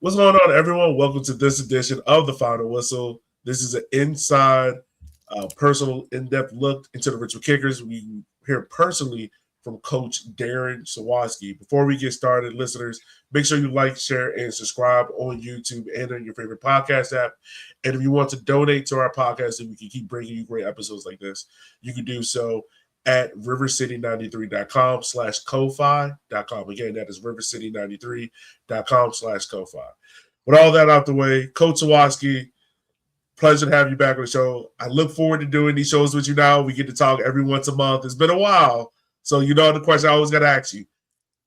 What's going on, everyone? Welcome to this edition of the Final Whistle. This is an inside, personal, in-depth look into the Richmond Kickers. We hear personally from Coach Darren Sawatzky. Before we get started, listeners, make sure you like, share, and subscribe on YouTube and on your favorite podcast app. And if you want to donate to our podcast so we can keep bringing you great episodes like this, you can do so at rivercity93.com/ko-fi.com. Again, that is rivercity93.com/ko-fi. With all that out the way, Coach Sawatzky, pleasure to have you back on the show. I look forward to doing these shows with you now. We get to talk every once a month. It's been a while. So you know the question I always got to ask you.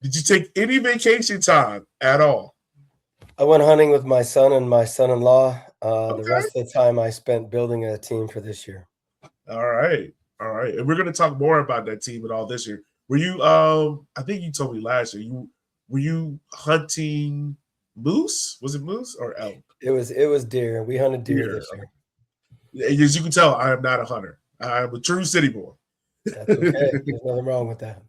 Did you take any vacation time at all? I went hunting with my son and my son-in-law. The rest of the time I spent building a team for this year. All right. And we're going to talk more about that team and all this year. Were you, I think you told me last year, were you hunting moose? Was it moose or elk? It was deer. We hunted deer this year. As you can tell, I am not a hunter. I'm a true city boy. That's okay. There's nothing wrong with that.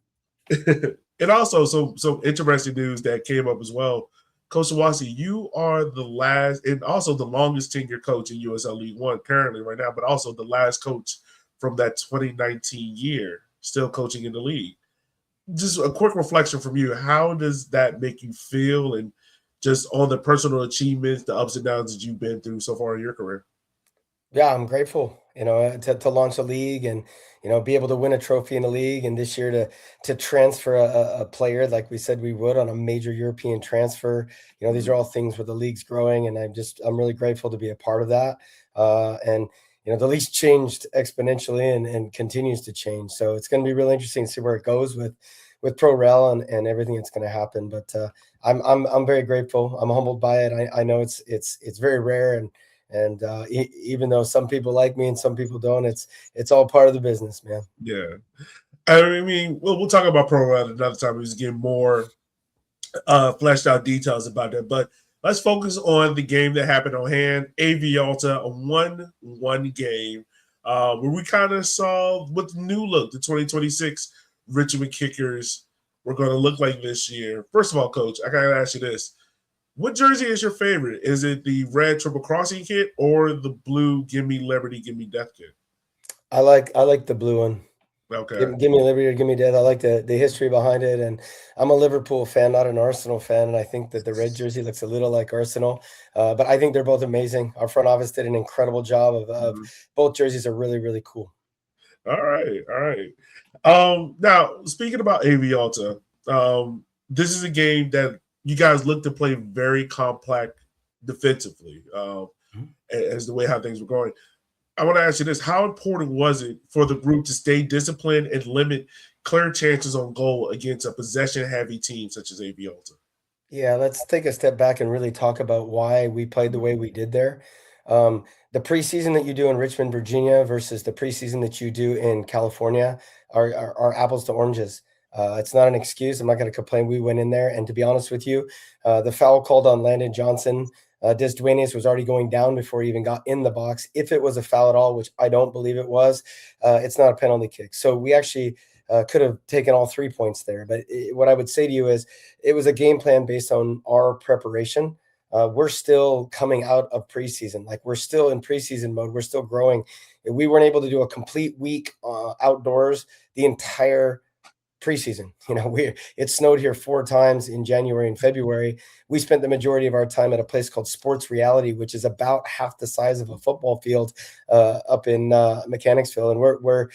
And also some interesting news that came up as well. Coach Sawatzky, you are the last and also the longest tenured coach in USL League One currently right now, but also the last coach from that 2019 year, still coaching in the league. Just a quick reflection from you. How does that make you feel, and just on the personal achievements, the ups and downs that you've been through so far in your career? Yeah, I'm grateful, to launch a league and, be able to win a trophy in the league, and this year to transfer a player like we said we would on a major European transfer. These are all things where the league's growing, and I'm really grateful to be a part of that. And the league's changed exponentially and continues to change. So it's going to be really interesting to see where it goes with Pro Rel and everything that's going to happen. But I'm very grateful. I'm humbled by it. I know it's very rare, and even though some people like me and some people don't, it's all part of the business, man. Yeah, I mean, we'll talk about Pro Rel another time. We just get more fleshed out details about that, but let's focus on the game that happened on hand. AV Alta, a 1-1 game where we kind of saw what the new look, the 2026 Richmond Kickers were going to look like this year. First of all, Coach, I got to ask you this. What jersey is your favorite? Is it the red triple crossing kit or the blue Gimme Liberty, Gimme Death kit? I like the blue one. Okay. Give me Liberty or Give me Death. I like the history behind it, and I'm a Liverpool fan, not an Arsenal fan, and I think that the red jersey looks a little like Arsenal, but I think they're both amazing. Our front office did an incredible job of both jerseys are really, really cool. All right. Now, speaking about AV Alta, this is a game that you guys look to play very complex defensively as the way how things were going. I want to ask you this. How important was it for the group to stay disciplined and limit clear chances on goal against a possession-heavy team such as AV Alta? Yeah, let's take a step back and really talk about why we played the way we did there. The preseason that you do in Richmond, Virginia versus the preseason that you do in California are apples to oranges. It's not an excuse. I'm not going to complain. We went in there, and to be honest with you, the foul called on Landon Johnson, Desduenas was already going down before he even got in the box. If it was a foul at all, which I don't believe it was, it's not a penalty kick. So we actually could have taken all 3 points there. But what I would say to you is it was a game plan based on our preparation. We're still coming out of preseason. Like, we're still in preseason mode. We're still growing. We weren't able to do a complete week outdoors the entire preseason. It snowed here 4 times in January and February. We spent the majority of our time at a place called Sports Reality, which is about half the size of a football field up in Mechanicsville. And we're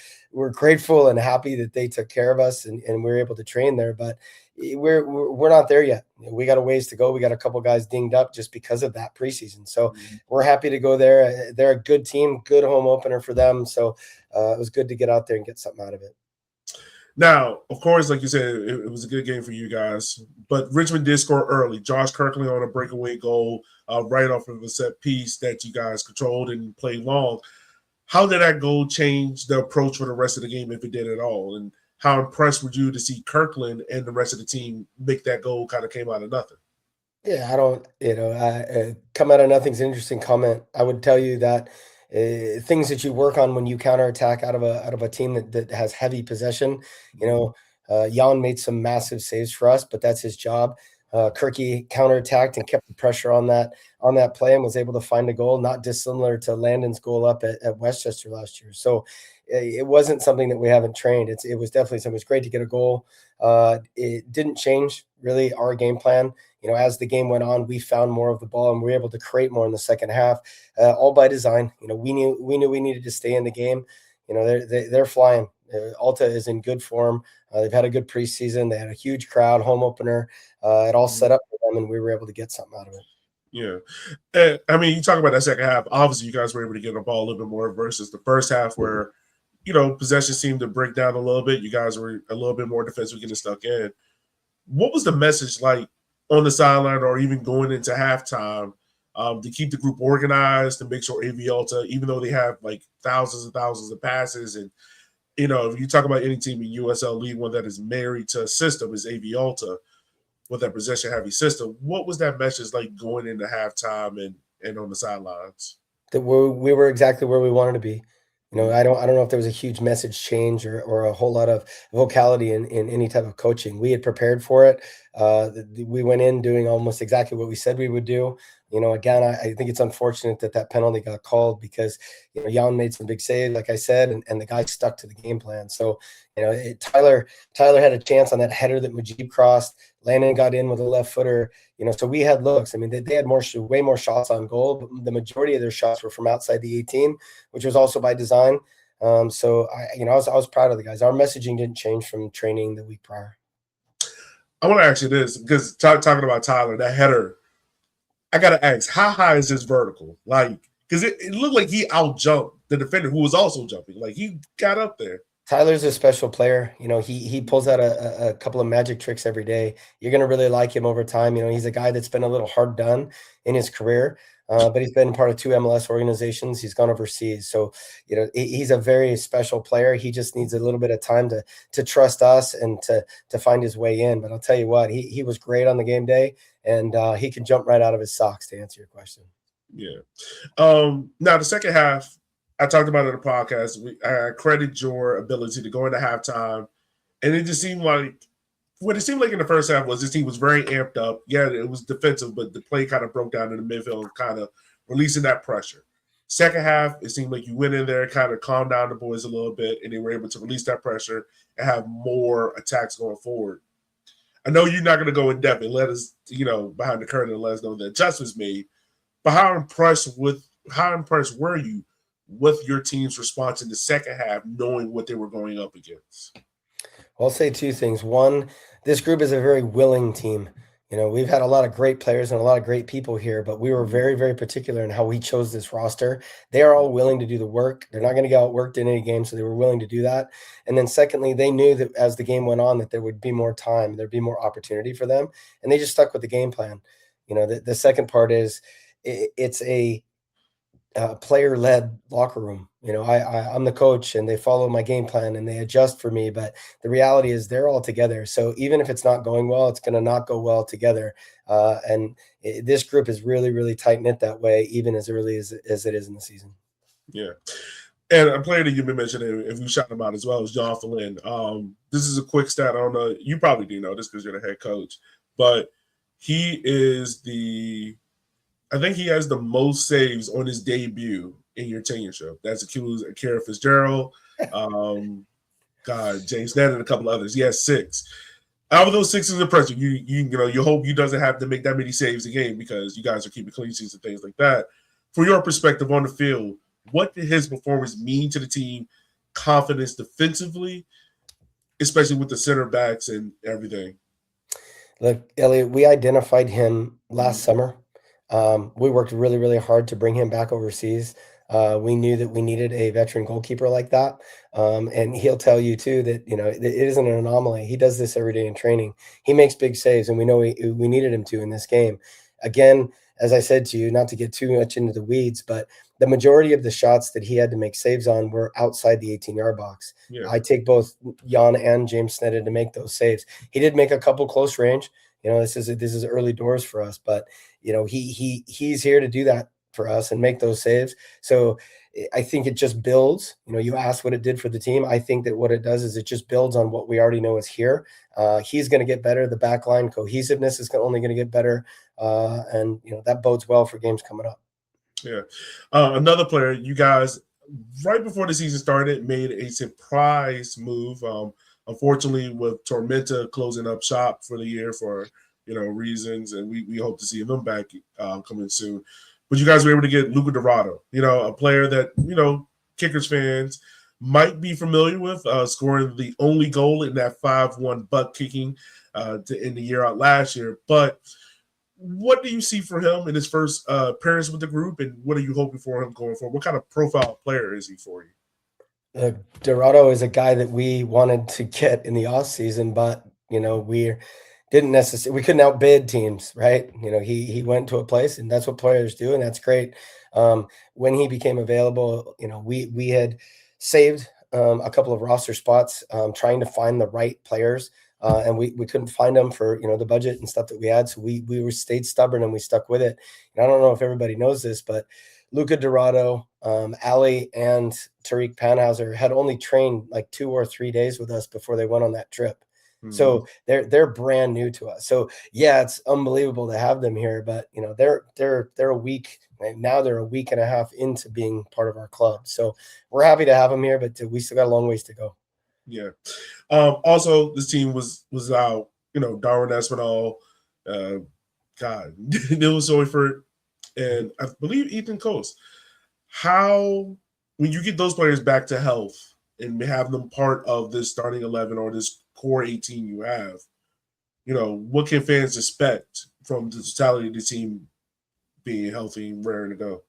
grateful and happy that they took care of us and we were able to train there. But we're not there yet. We got a ways to go. We got a couple guys dinged up just because of that preseason. So we're happy to go there. They're a good team, good home opener for them. So it was good to get out there and get something out of it. Now, of course, like you said, it was a good game for you guys, but Richmond did score early. Josh Kirkland on a breakaway goal right off of a set piece that you guys controlled and played long. How did that goal change the approach for the rest of the game, if it did at all? And how impressed were you to see Kirkland and the rest of the team make that goal kind of came out of nothing? Yeah, I don't, come out of nothing's an interesting comment. I would tell you that things that you work on when you counterattack out of a team that has heavy possession. Jan made some massive saves for us, but that's his job. Kirky counterattacked and kept the pressure on that play and was able to find a goal, not dissimilar to Landon's goal up at Westchester last year. So it wasn't something that we haven't trained. It was definitely something. It was great to get a goal. It didn't change really our game plan. As the game went on, we found more of the ball and we were able to create more in the second half, all by design. We knew we needed to stay in the game. They're flying. Alta is in good form. They've had a good preseason. They had a huge crowd, home opener. It all set up for them, and we were able to get something out of it. Yeah. I mean, you talk about that second half. Obviously, you guys were able to get the ball a little bit more versus the first half where, possession seemed to break down a little bit. You guys were a little bit more defensive, getting stuck in. What was the message like on the sideline or even going into halftime to keep the group organized, to make sure AV Alta, even though they have like thousands and thousands of passes and, if you talk about any team in USL League One that is married to a system is AV Alta with that possession-heavy system. What was that message like going into halftime and on the sidelines? That we were exactly where we wanted to be. I don't know if there was a huge message change or a whole lot of vocality in any type of coaching. We had prepared for it. We went in doing almost exactly what we said we would do. Again, I think it's unfortunate that penalty got called because, Jan made some big saves, like I said, and the guy stuck to the game plan. So, Tyler had a chance on that header that Mujib crossed. Landon got in with a left footer. So we had looks. I mean, they had way more shots on goal, but the majority of their shots were from outside the 18, which was also by design. So I was proud of the guys. Our messaging didn't change from training the week prior. I want to ask you this because talking about Tyler, that header, I got to ask, how high is this vertical? Like, because it looked like he out-jumped the defender who was also jumping. Like, he got up there. Tyler's a special player. He pulls out a couple of magic tricks every day. You're going to really like him over time. He's a guy that's been a little hard done in his career, but he's been part of 2 MLS organizations. He's gone overseas. So, he's a very special player. He just needs a little bit of time to trust us and to find his way in. But I'll tell you what, he was great on the game day, and he can jump right out of his socks, to answer your question. Yeah. Now, the second half, I talked about it in the podcast. I credit your ability to go into halftime, and it just seemed like what it seemed like in the first half was this team was very amped up. Yeah, it was defensive, but the play kind of broke down in the midfield, kind of releasing that pressure. Second half, it seemed like you went in there, kind of calmed down the boys a little bit, and they were able to release that pressure and have more attacks going forward. I know you're not going to go in depth and let us, behind the curtain and let us know the adjustments made, but how impressed were you with your team's response in the second half, knowing what they were going up against? I'll say 2 things. One, this group is a very willing team. We've had a lot of great players and a lot of great people here, but we were very, very particular in how we chose this roster. They are all willing to do the work. They're not going to get outworked in any game, so they were willing to do that. And then secondly, they knew that as the game went on that there would be more time, there'd be more opportunity for them, and they just stuck with the game plan. The second part is it's a player-led locker room. I'm the coach and they follow my game plan and they adjust for me, but the reality is they're all together. So even if it's not going well, it's going to not go well together. This group is really, really tight-knit that way, even as early as it is in the season. Yeah. And a player that you've been mentioning, if you shout him out as well, is John Flynn. This is a quick stat. I don't know. You probably do know this because you're the head coach, but he is I think he has the most saves on his debut in your tenureship. That's accused Akira Fitzgerald, James Nett, and a couple others. He has 6. Out of those 6 is impressive. You hope he doesn't have to make that many saves a game because you guys are keeping clean sheets and things like that. For your perspective on the field, what did his performance mean to the team? Confidence defensively, especially with the center backs and everything. Look, Elliot, we identified him last summer. We worked really, really hard to bring him back overseas. We knew that we needed a veteran goalkeeper like that. And he'll tell you too that, it isn't an anomaly. He does this every day in training. He makes big saves, and we know we needed him to in this game. Again, as I said to you, not to get too much into the weeds, but the majority of the shots that he had to make saves on were outside the 18-yard box. Yeah. I take both Jan and James Snedden to make those saves. He did make a couple close range. This is early doors for us, but he's here to do that for us and make those saves. So I think it just builds. You asked what it did for the team. I think that what it does is it just builds on what we already know is here. He's going to get better. The backline cohesiveness is only going to get better. And that bodes well for games coming up. Yeah. Another player, you guys, right before the season started, made a surprise move. Unfortunately, with Tormenta closing up shop for the year for reasons, and we hope to see them back coming soon. But you guys were able to get Lucca Dourado, a player that Kickers fans might be familiar with, scoring the only goal in that 5-1 butt kicking to end the year out last year. But what do you see for him in his first appearance with the group, and what are you hoping for him going forward? What kind of profile player is he for you? Dourado is a guy that we wanted to get in the off season, but we didn't necessarily, we couldn't outbid teams, right? He went to a place, and that's what players do, and that's great. When he became available, we had saved a couple of roster spots, trying to find the right players. And we couldn't find them for the budget and stuff that we had, so we stayed stubborn and we stuck with it. And I don't know if everybody knows this, but Lucca Dourado, Ali, and Tariq Panhauser had only trained like 2 or 3 days with us before they went on that trip. Mm-hmm. So they're brand new to us. So yeah, it's unbelievable to have them here, but they're a week now. They're a week and a half into being part of our club. So we're happy to have them here, but we still got a long ways to go. Yeah. Also, this team was out, Darren Espinal, Neil Soyford, and I believe Ethan Coast. How, when you get those players back to health and have them part of this starting 11 or this core 18 you have, what can fans expect from the totality of the team being healthy and raring to go?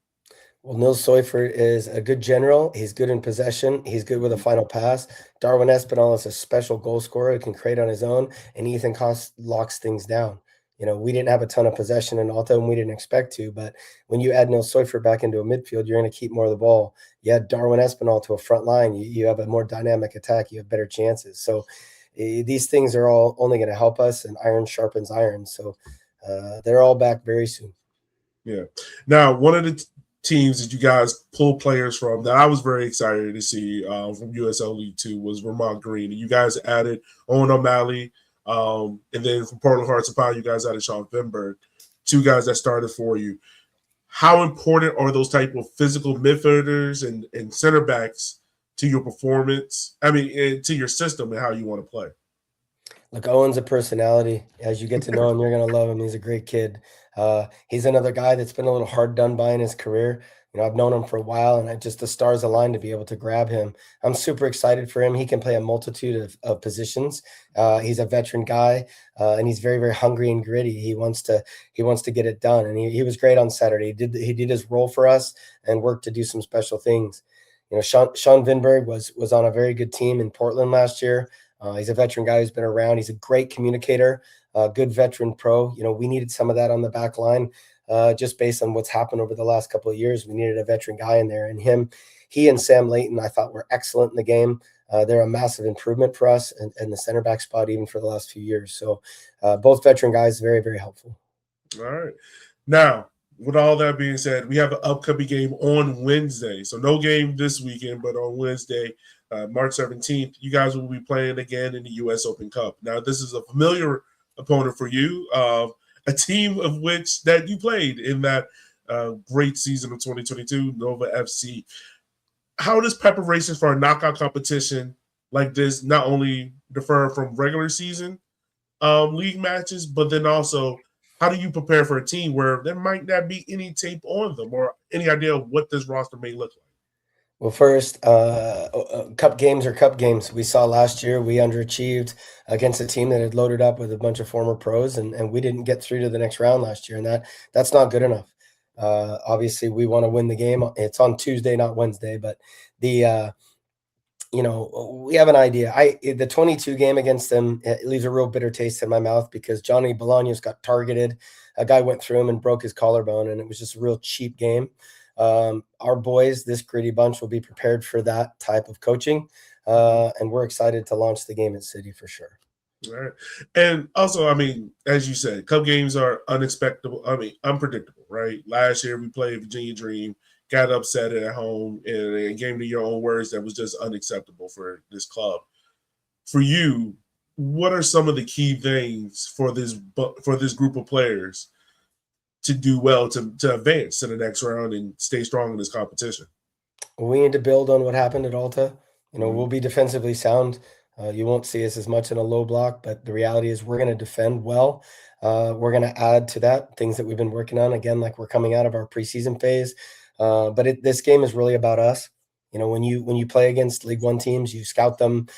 Well, Nils Soyford is a good general. He's good in possession. He's good with a final pass. Darwin Espinal is a special goal scorer who can create on his own, and Ethan Cost locks things down. We didn't have a ton of possession in Alta, and we didn't expect to, but when you add Nils Soyford back into a midfield, you're going to keep more of the ball. You add Darwin Espinal to a front line, you have a more dynamic attack. You have better chances. So these things are all only going to help us, and iron sharpens iron. So they're all back very soon. Yeah. Now, one of the teams that you guys pull players from that I was very excited to see from USL League 2 was Vermont Green. And you guys added Owen O'Malley, and then from Portland Hearts of Pine, you guys added Sean Vinberg, 2 guys that started for you. How important are those type of physical midfielders and center backs to your performance? I mean, to your system and how you want to play? Look, Owen's a personality. As you get to know him, you're going to love him. He's a great kid. He's another guy that's been a little hard done by in his career. I've known him for a while, and the stars aligned to be able to grab him. I'm super excited for him. He can play a multitude of positions. He's a veteran guy, and he's very, very hungry and gritty. He wants to get it done, and he was great on Saturday. He did his role for us and worked to do some special things. Sean Vinberg was on a very good team in Portland last year. He's a veteran guy who's been around. He's a great communicator, good veteran pro. We needed some of that on the back line, just based on what's happened over the last couple of years. We needed a veteran guy in there, and he and Sam Layton, I thought, were excellent in the game. They're a massive improvement for us and the center back spot, even for the last few years. So both veteran guys, very, very helpful. All right. Now, with all that being said, we have an upcoming game on Wednesday. So no game this weekend, but on Wednesday, March 17th, you guys will be playing again in the U.S. Open Cup. Now, this is a familiar opponent for you, a team of which that you played in that great season of 2022, Nova FC. How does preparation for a knockout competition like this not only differ from regular season league matches, but then also how do you prepare for a team where there might not be any tape on them or any idea of what this roster may look like? Well, first, cup games are cup games. We saw last year we underachieved against a team that had loaded up with a bunch of former pros, and we didn't get through to the next round last year, and that's not good enough. Obviously, we want to win the game. It's on Tuesday, not Wednesday, but we have an idea. The 22 game against them, it leaves a real bitter taste in my mouth because Johnny Bolaños got targeted. A guy went through him and broke his collarbone, and it was just a real cheap game. Our boys, this gritty bunch, will be prepared for that type of coaching, and we're excited to launch the game at City for sure. All right. And also, I mean, as you said, Cup games are unpredictable, right? Last year we played Virginia Dream, got upset at home in a game to your own words that was just unacceptable for this club. For you, what are some of the key things for this group of players to do well to advance to the next round and stay strong in this competition? We need to build on what happened at Alta. Mm-hmm. We'll be defensively sound. You won't see us as much in a low block, but the reality is we're going to defend well. We're going to add to that things that we've been working on. Again, like we're coming out of our preseason phase. But this game is really about us. When you play against League One teams, you scout them,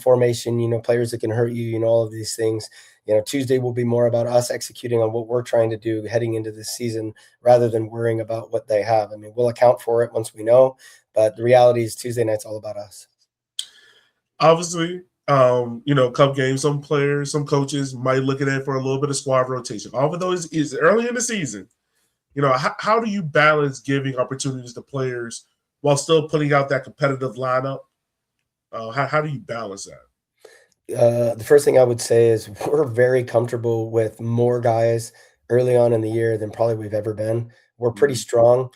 formation, players that can hurt you, all of these things. Tuesday will be more about us executing on what we're trying to do heading into this season rather than worrying about what they have. I mean, we'll account for it once we know, but the reality is Tuesday night's all about us. Obviously, Cup games, some players, some coaches might look at it for a little bit of squad rotation. Although it's early in the season, how do you balance giving opportunities to players while still putting out that competitive lineup? How do you balance that? The first thing I would say is we're very comfortable with more guys early on in the year than probably we've ever been. We're pretty strong,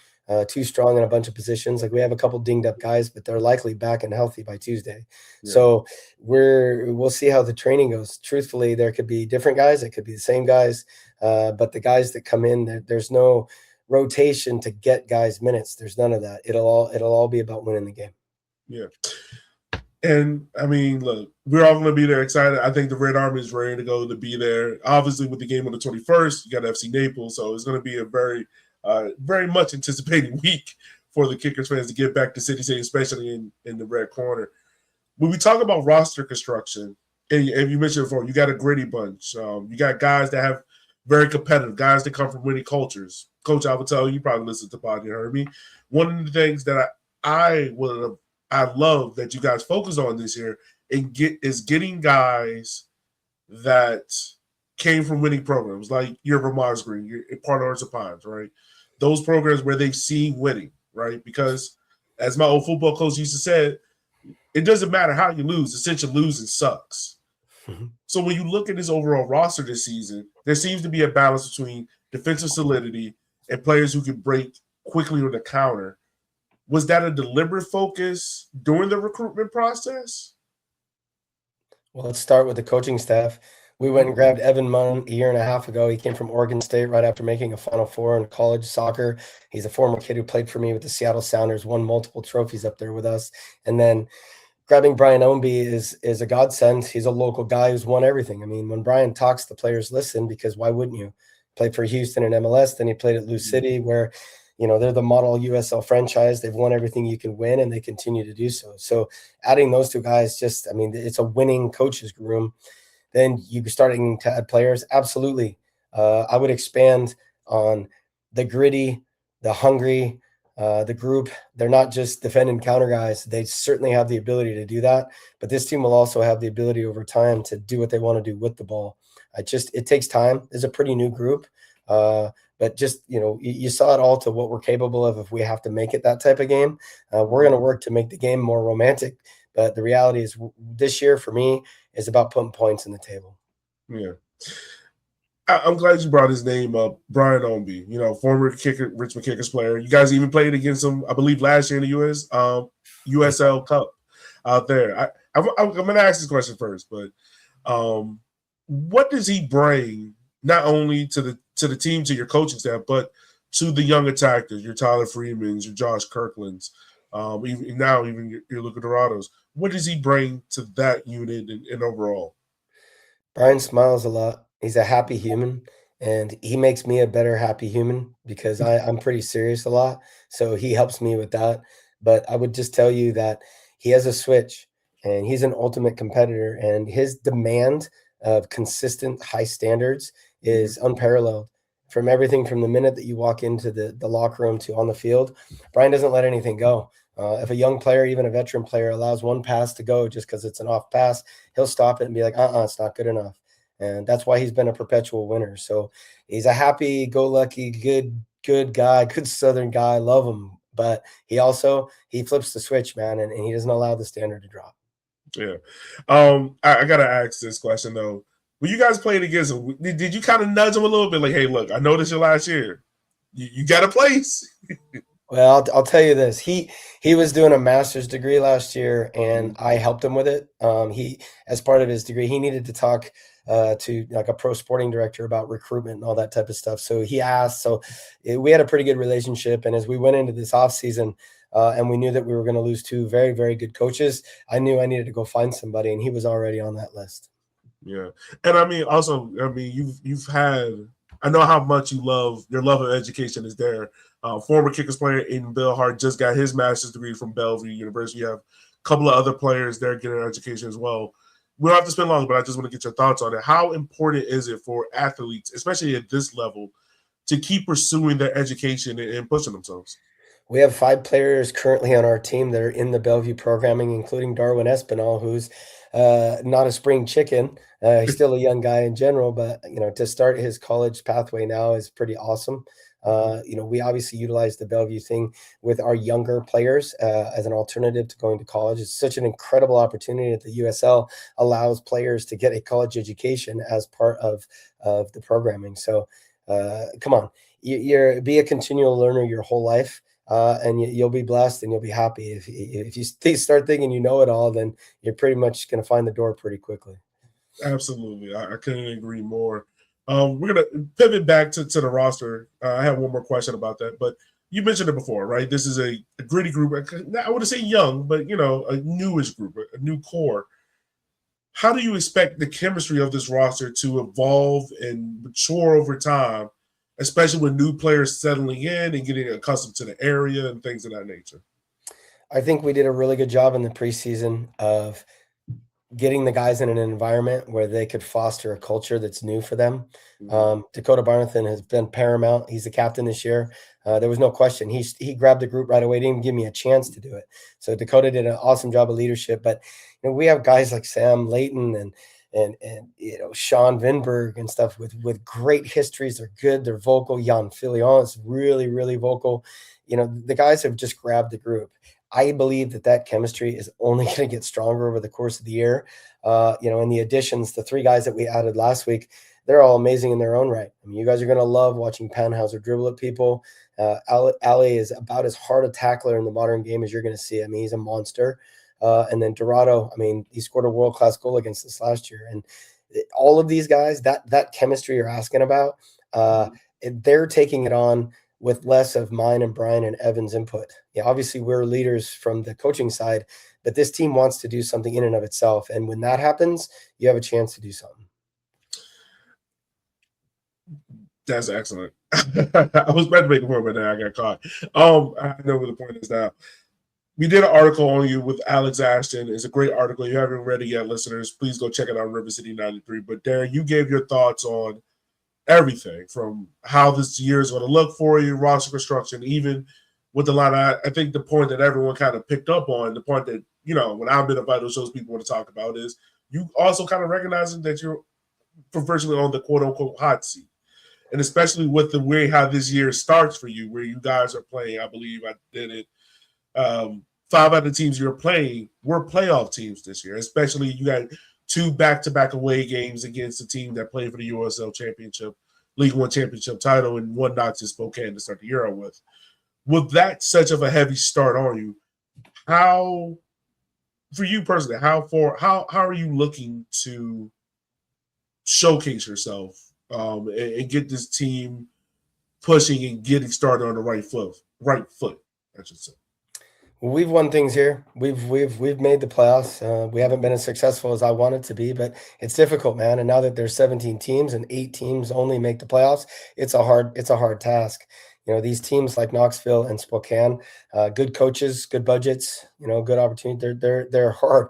too strong in a bunch of positions. Like we have a couple dinged up guys, but they're likely back and healthy by Tuesday. Yeah. So we'll see how the training goes. Truthfully, there could be different guys. It could be the same guys, but the guys that come in, there's no rotation to get guys minutes. There's none of that. It'll all be about winning the game. Yeah. And I mean, look, we're all going to be there excited. I think the Red Army is ready to go to be there. Obviously, with the game on the 21st, you got FC Naples, so it's going to be a very, very much anticipating week for the Kickers fans to get back to City State, especially in the red corner. When we talk about roster construction, and you mentioned before, you got a gritty bunch. You got guys that have very competitive, guys that come from winning cultures. Coach, I would tell you probably listened to the pod, you heard me. One of the things that I love that you guys focus on this year is getting guys that came from winning programs like your Vermont's Green, your Part Orange of Pines, right? Those programs where they've seen winning, right? Because as my old football coach used to say, it doesn't matter how you lose. Essentially, losing sucks. Mm-hmm. So when you look at this overall roster this season, there seems to be a balance between defensive solidity and players who can break quickly on the counter. Was that a deliberate focus during the recruitment process? Well, let's start with the coaching staff. We went and grabbed Evan Munn a year and a half ago. He came from Oregon State right after making a Final Four in college soccer. He's a former kid who played for me with the Seattle Sounders, won multiple trophies up there with us. And then grabbing Brian Ownby is a godsend. He's a local guy who's won everything. I mean, when Brian talks, the players listen because why wouldn't you? Played for Houston and MLS, then he played at Lou City where – they're the model USL franchise. They've won everything you can win, and they continue to do so. So adding those two guys, it's a winning coaches room. Then you're starting to add players. Absolutely. I would expand on the gritty, the hungry, the group. They're not just defend and counter guys. They certainly have the ability to do that. But this team will also have the ability over time to do what they want to do with the ball. It takes time. It's a pretty new group. But just, you saw it all to what we're capable of if we have to make it that type of game. We're going to work to make the game more romantic. But the reality is this year for me is about putting points in the table. Yeah. I'm glad you brought his name up, Brian Ownby, former Richmond Kickers player. You guys even played against him, I believe, last year in the USL Cup out there. I'm going to ask this question first, but what does he bring not only to the team, to your coaching staff, but to the young attackers, your Tyler Freemans, your Josh Kirklands, even your Lucca Dourados? What does he bring to that unit and overall? Brian smiles a lot. He's a happy human, and he makes me a better happy human because I'm pretty serious a lot. So he helps me with that. But I would just tell you that he has a switch, and he's an ultimate competitor, and his demand of consistent high standards is unparalleled. From everything from the minute that you walk into the locker room to on the field, Brian doesn't let anything go. If a young player, even a veteran player, allows one pass to go just because it's an off pass, he'll stop it and be like, it's not good enough. And that's why he's been a perpetual winner. So he's a happy-go-lucky, good guy, good Southern guy. Love him. But he flips the switch, man, and he doesn't allow the standard to drop. Yeah. I gotta ask this question though. When you guys played against him, did you kind of nudge him a little bit? Like, hey, look, I know this your last year. You got a place. Well, I'll tell you this. He was doing a master's degree last year, and I helped him with it. He, as part of his degree, he needed to talk to like a pro sporting director about recruitment and all that type of stuff. So he asked. So we had a pretty good relationship. And as we went into this off season, and we knew that we were going to lose two very, very good coaches, I knew I needed to go find somebody, and he was already on that list. Yeah, and I mean, also, I mean, you've had. I know how much you love your love of education is there. Former Kickers player Aiden Billhart just got his master's degree from Bellevue University. You have a couple of other players there getting education as well. We don't have to spend long, but I just want to get your thoughts on it. How important is it for athletes, especially at this level, to keep pursuing their education and pushing themselves? We have 5 players currently on our team that are in the Bellevue programming, including Darwin Espinal, who's not a spring chicken. He's still a young guy in general, but to start his college pathway now is pretty awesome. We obviously utilize the Bellevue thing with our younger players as an alternative to going to college. It's such an incredible opportunity that the USL allows players to get a college education as part of the programming. So come on, be a continual learner your whole life. And you'll be blessed and you'll be happy. If you start thinking you know it all, then you're pretty much going to find the door pretty quickly. Absolutely. I couldn't agree more. We're going to pivot back to the roster. I have one more question about that, but you mentioned it before, right? This is a gritty group. I wouldn't say young, but, a newish group, a new core. How do you expect the chemistry of this roster to evolve and mature over time, especially with new players settling in and getting accustomed to the area and things of that nature? I think we did a really good job in the preseason of getting the guys in an environment where they could foster a culture that's new for them. Dakota Barnathan has been paramount. He's the captain this year. There was no question. He grabbed the group right away. Didn't even give me a chance to do it. So Dakota did an awesome job of leadership. But we have guys like Sam Layton and Sean Vinberg and stuff with great histories. They're good. They're vocal. Jan Filion is really, really vocal. The guys have just grabbed the group. I believe that chemistry is only going to get stronger over the course of the year. And the additions, the 3 guys that we added last week, they're all amazing in their own right. I mean, you guys are going to love watching Panhauser dribble at people. Ali is about as hard a tackler in the modern game as you're going to see. I mean, he's a monster. And then Dourado, I mean, he scored a world-class goal against us last year. And all of these guys, that chemistry you're asking about, they're taking it on with less of mine and Brian and Evan's input. Yeah, obviously we're leaders from the coaching side, but this team wants to do something in and of itself. And when that happens, you have a chance to do something. That's excellent. I was about to make a point, but then I got caught. I know where the point is now. We did an article on you with Alex Ashton. It's a great article. If you haven't read it yet, listeners, please go check it out on River City 93. But Darren, you gave your thoughts on everything from how this year is going to look for you, roster construction, even with the line. I think the point that everyone kind of picked up on, the point that, when I've been invited to shows people want to talk about is you also kind of recognizing that you're virtually on the quote unquote hot seat. And especially with the way how this year starts for you, where you guys are playing, I believe I did it. 5 out of the teams you're playing were playoff teams this year, especially you got 2 back-to-back away games against a team that played for the USL Championship, League One Championship title, and one notch in Spokane to start the year with. With that such of a heavy start on you, how, for you personally, how are you looking to showcase yourself and get this team pushing and getting started on the right foot, I should say? We've won things here. We've made the playoffs. We haven't been as successful as I wanted to be, but it's difficult, man. And now that there's 17 teams and 8 teams only make the playoffs, it's a hard task. These teams like Knoxville and Spokane, good coaches, good budgets, good opportunity. They're hard,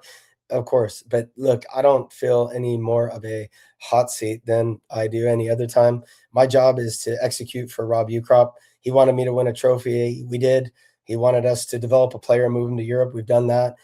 of course. But look, I don't feel any more of a hot seat than I do any other time. My job is to execute for Rob Ukrop. He wanted me to win a trophy. We did. He wanted us to develop a player and move him to Europe. We've done that.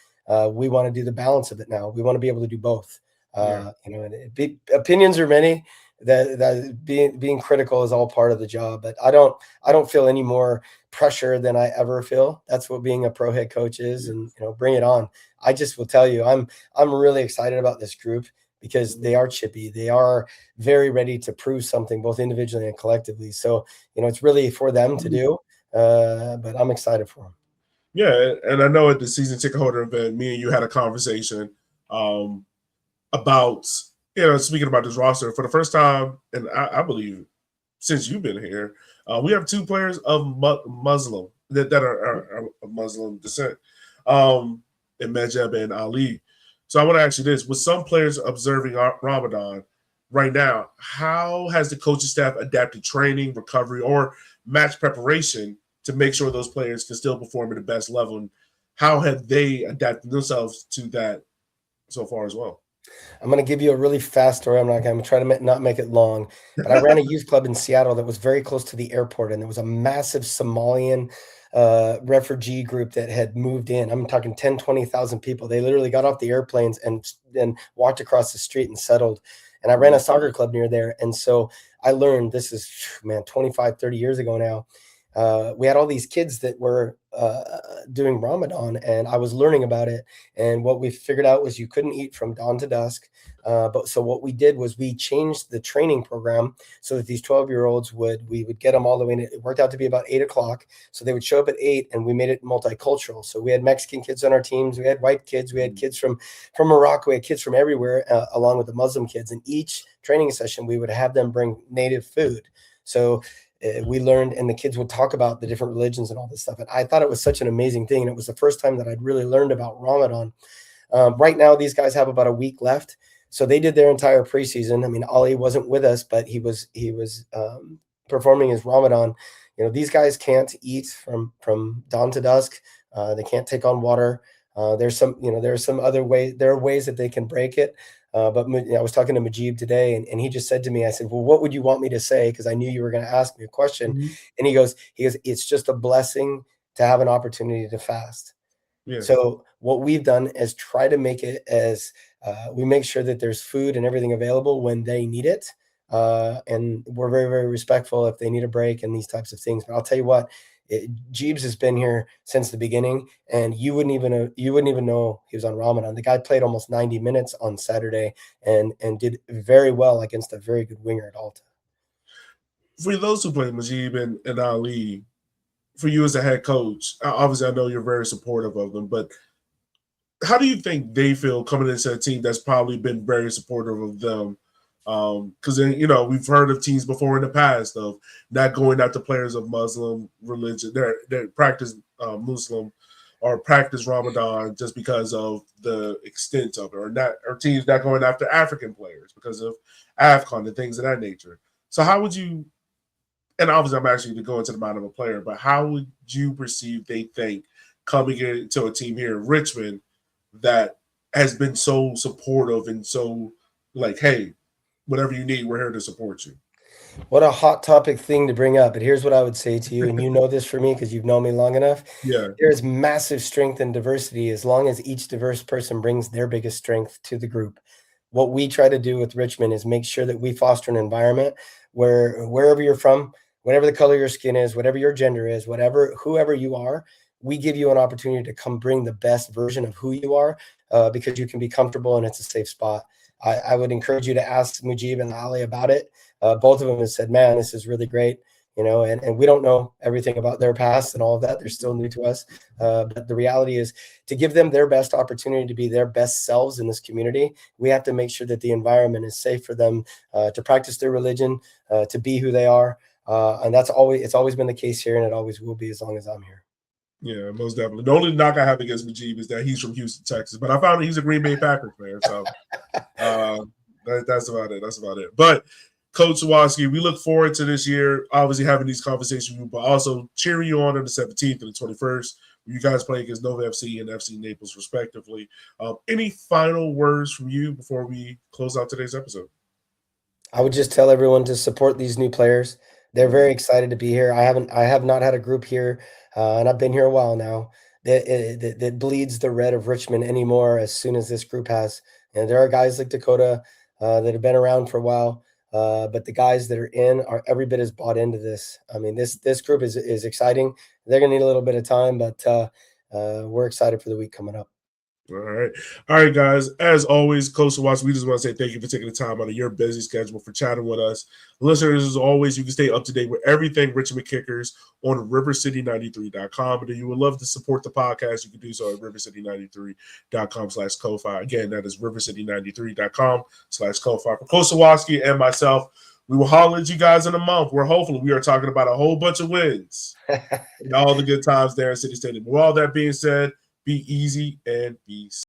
We want to do the balance of it now. We want to be able to do both. Opinions are many. That being critical is all part of the job. But I don't feel any more pressure than I ever feel. That's what being a pro head coach is. And bring it on. I just will tell you, I'm really excited about this group because they are chippy. They are very ready to prove something, both individually and collectively. So, it's really for them to do, but I'm excited for them. Yeah, and I know at the season ticket holder event, me and you had a conversation about, speaking about this roster for the first time, and I believe since you've been here, we have two players of Muslim that are of Muslim descent, in Mejeb and Ali. So I want to ask you this: with some players observing Ramadan right now, how has the coaching staff adapted training, recovery, or match preparation to make sure those players can still perform at the best level? And how have they adapted themselves to that so far as well? I'm going to give you a really fast story. I'm going to try to not make it long, but I ran a youth club in Seattle that was very close to the airport, and there was a massive Somalian refugee group that had moved in. I'm talking 10, 20,000 people. They literally got off the airplanes and then walked across the street and settled. And I ran a soccer club near there. And so I learned, this is, 25, 30 years ago now. We had all these kids that were doing Ramadan, and I was learning about it. And what we figured out was you couldn't eat from dawn to dusk. But so what we did was we changed the training program so that these 12-year-olds we would get them all the way. It worked out to be about 8 o'clock. So they would show up at 8, and we made it multicultural. So we had Mexican kids on our teams. We had white kids. We had kids from Morocco. We had kids from everywhere, along with the Muslim kids. And each training session, we would have them bring native food. So we learned, and the kids would talk about the different religions and all this stuff. And I thought it was such an amazing thing. And it was the first time that I'd really learned about Ramadan. Right now, these guys have about a week left. So they did their entire preseason. I mean, Ali wasn't with us, but he was performing his Ramadan. These guys can't eat from dawn to dusk. They can't take on water. There's some other ways. There are ways that they can break it. But I was talking to Majib today, and he just said to me, I said, well, what would you want me to say? Because I knew you were going to ask me a question. Mm-hmm. And he goes, it's just a blessing to have an opportunity to fast. Yeah. So what we've done is try to make it as we make sure that there's food and everything available when they need it. And we're very, very respectful if they need a break and these types of things. But I'll tell you what, Jeeves has been here since the beginning, and you wouldn't even know he was on Ramadan. The guy played almost 90 minutes on Saturday and did very well against a very good winger at Alta. For those who play Majib and Ali, for you as a head coach, obviously I know you're very supportive of them, but how do you think they feel coming into a team that's probably been very supportive of them? Because we've heard of teams before in the past of not going after players of Muslim religion that practice Muslim or practice Ramadan just because of the extent of it, or teams not going after African players because of AFCON and things of that nature. So how would you, and obviously I'm actually to go into the mind of a player, but how would you perceive they think coming into a team here in Richmond that has been so supportive and so like, hey, whatever you need, we're here to support you? What a hot topic thing to bring up. But here's what I would say to you, and you know this for me because you've known me long enough. Yeah. There's massive strength in diversity as long as each diverse person brings their biggest strength to the group. What we try to do with Richmond is make sure that we foster an environment where wherever you're from, whatever the color of your skin is, whatever your gender is, whoever you are, we give you an opportunity to come bring the best version of who you are because you can be comfortable and it's a safe spot. I would encourage you to ask Mujib and Ali about it. Both of them have said, man, this is really great. And we don't know everything about their past and all of that. They're still new to us. But the reality is to give them their best opportunity to be their best selves in this community. We have to make sure that the environment is safe for them to practice their religion, to be who they are. And it's always been the case here, and it always will be as long as I'm here. Yeah, most definitely. The only knock I have against Majib is that he's from Houston, Texas. But I found he's a Green Bay Packers fan. So that's about it. That's about it. But Coach Sawatzky, we look forward to this year, obviously having these conversations with you, but also cheering you on the 17th and the 21st. You guys play against Nova FC and FC Naples, respectively. Any final words from you before we close out today's episode? I would just tell everyone to support these new players. They're very excited to be here. I have not had a group here, and I've been here a while now, that bleeds the red of Richmond anymore as soon as this group has. And there are guys like Dakota that have been around for a while, but the guys that are in are every bit as bought into this. I mean, this group is exciting. They're going to need a little bit of time, but we're excited for the week coming up. All right, guys. As always, Coach Sawatzky, we just want to say thank you for taking the time out of your busy schedule for chatting with us. Listeners, as always, you can stay up to date with everything Richmond Kickers on rivercity93.com. And if you would love to support the podcast, you can do so at rivercity93.com/Ko-Fi. Again, that is rivercity93.com/Ko-Fi. For Coach Sawatzky and myself, we will holler at you guys in a month where hopefully we are talking about a whole bunch of wins and all the good times there in City Stadium. With all that being said, be easy and be safe.